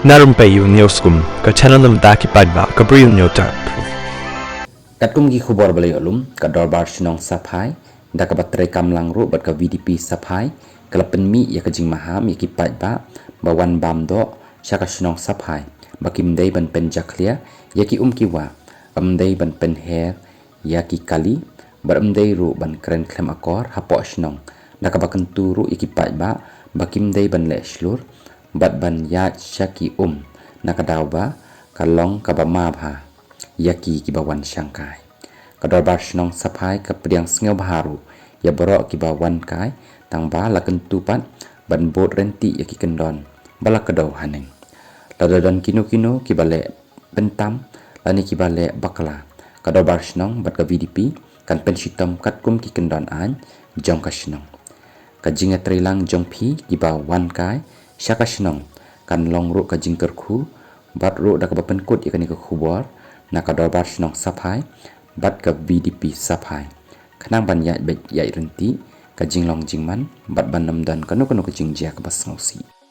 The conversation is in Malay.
Na Rympei U ka channel nabynta ki paidbah ka Bri U Hynñiewtrep. Katkum gi khubor balai olum ka Dorbar Shnong Saphai da ka batrai kamlang ru bat ka VDP Saphai kala penmi ya ka jingmaham ya ki paidbah bawan bamdo syaka Shnong Saphai bakim dei ban pen jaklia ya ki kiwa amdei ban pen her ya ki kali baramdei ru ban kren klem akor hapo Shnong da ka bakentu ru ya ki paidbah bakim dei ban le shlur bat ban ya syaki naka dauba kalong kabamabha yaki kibawan syangkai ka Dorbar Shnong Saphai ka pediang sngewbha ru ya baroh kibawan kai tangba laken tupat ban bot renti yaki kendon bala kedau haneng ladadon kino kibale bentam lani kibale bakla ka Dorbar Shnong bat ka VDP kan penshitom katkum ki kendon an jong ka Shnong ka jinga trilang jong phi kibawan kai syaka Shnong kan long ru ka jingkerku bat ru da ka bapenkut ikani ka khubor na ka Dorbar Shnong Saphai bat ka VDP Saphai kanang ban ya bet ya renti ka jinglong jingman bat ban namdan kanu ka jingjia ka basngausi.